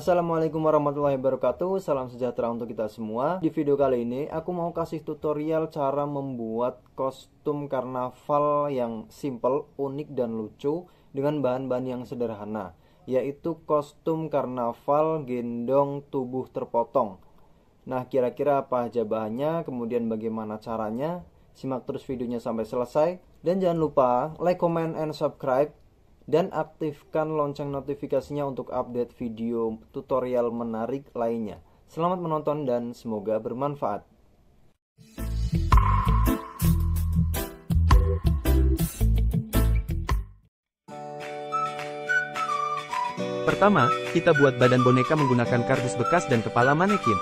Assalamualaikum warahmatullahi wabarakatuh. Salam sejahtera untuk kita semua. Di video kali ini aku mau kasih tutorial cara membuat kostum karnaval yang simple, unik dan lucu dengan bahan-bahan yang sederhana, yaitu kostum karnaval gendong tubuh terpotong. Nah, kira-kira apa aja bahannya, kemudian bagaimana caranya? Simak terus videonya sampai selesai. Dan jangan lupa like, comment, and subscribe. Dan aktifkan lonceng notifikasinya untuk update video tutorial menarik lainnya. Selamat menonton dan semoga bermanfaat. Pertama, kita buat badan boneka menggunakan kardus bekas dan kepala manekin.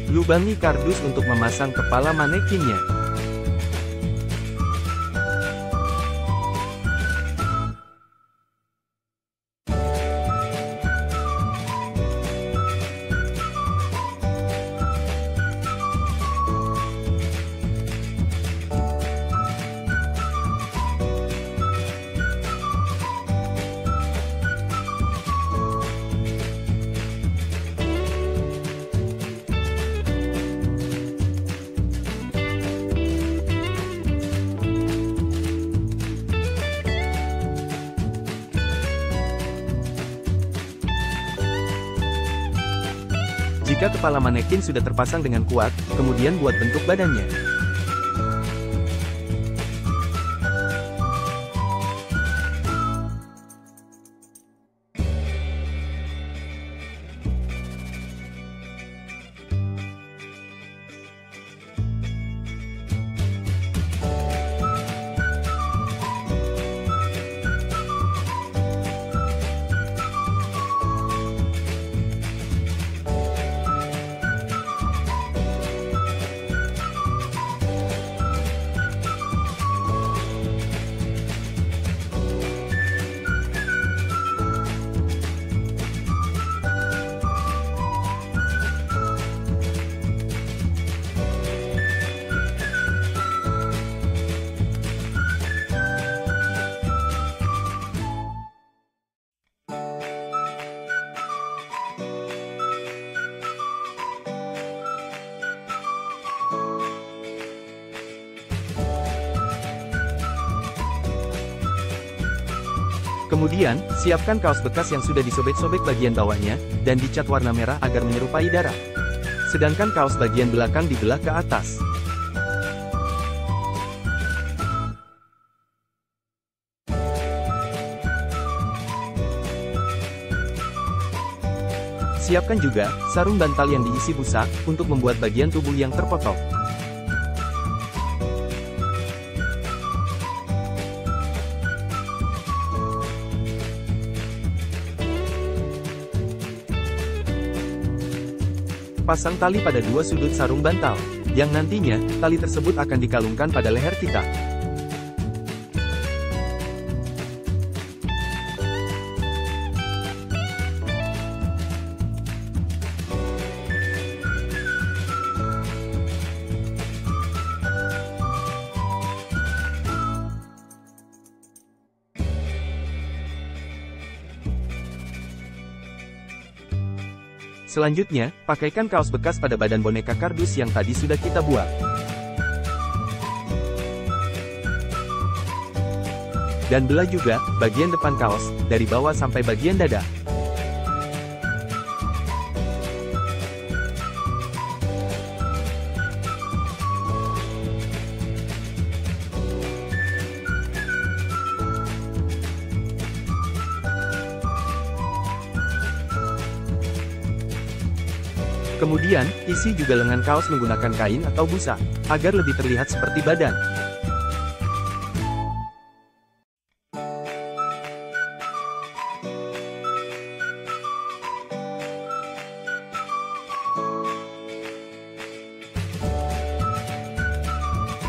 Lubangi kardus untuk memasang kepala manekinnya. Jika kepala manekin sudah terpasang dengan kuat, kemudian buat bentuk badannya. Kemudian, siapkan kaos bekas yang sudah disobek-sobek bagian bawahnya, dan dicat warna merah agar menyerupai darah. Sedangkan kaos bagian belakang dibelah ke atas. Siapkan juga sarung bantal yang diisi busa, untuk membuat bagian tubuh yang terpotong. Pasang tali pada dua sudut sarung bantal, yang nantinya, tali tersebut akan dikalungkan pada leher kita. Selanjutnya, pakaikan kaos bekas pada badan boneka kardus yang tadi sudah kita buat. Dan belah juga bagian depan kaos, dari bawah sampai bagian dada. Kemudian, isi juga lengan kaos menggunakan kain atau busa, agar lebih terlihat seperti badan.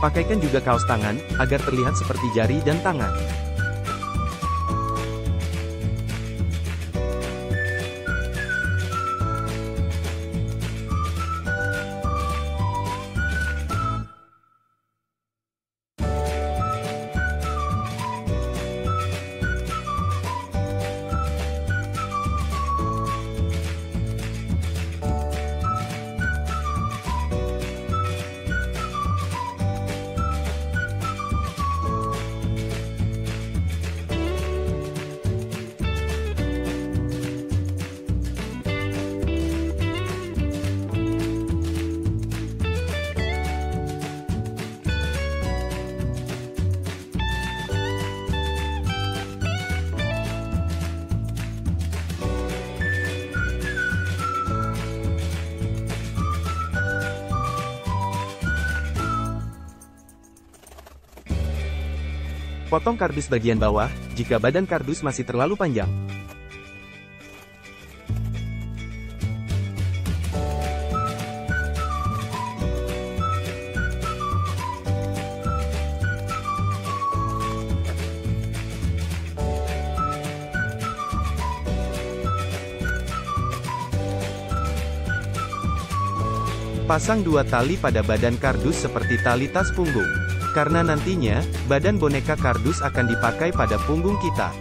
Pakaikan juga kaos tangan, agar terlihat seperti jari dan tangan. Potong kardus bagian bawah, jika badan kardus masih terlalu panjang. Pasang 2 tali pada badan kardus seperti tali tas punggung. Karena nantinya, badan boneka kardus akan dipakai pada punggung kita.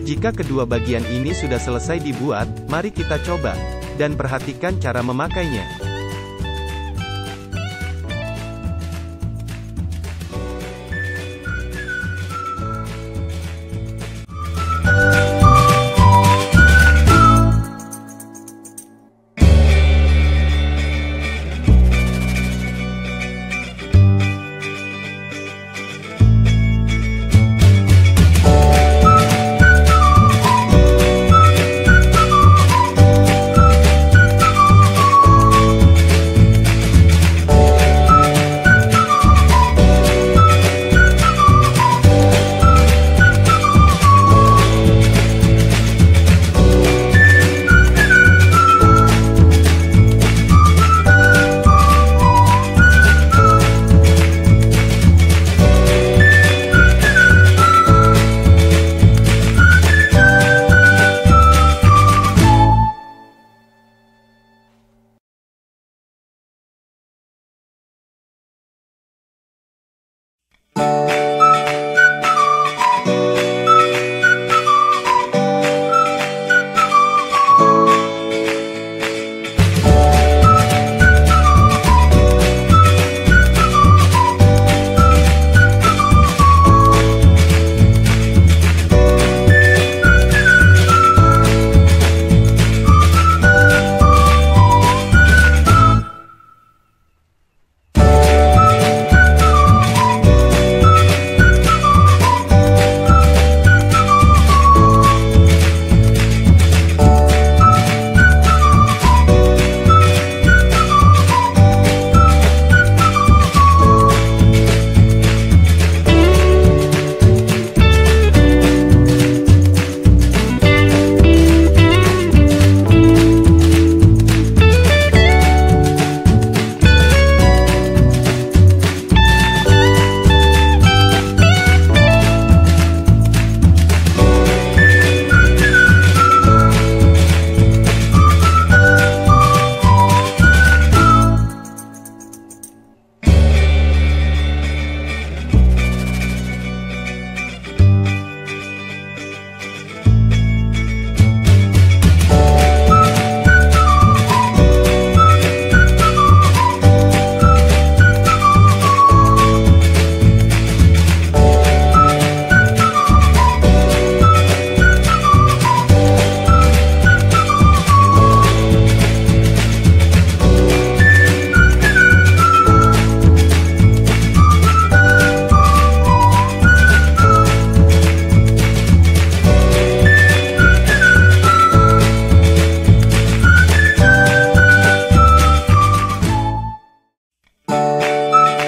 Jika kedua bagian ini sudah selesai dibuat, mari kita coba. Dan perhatikan cara memakainya.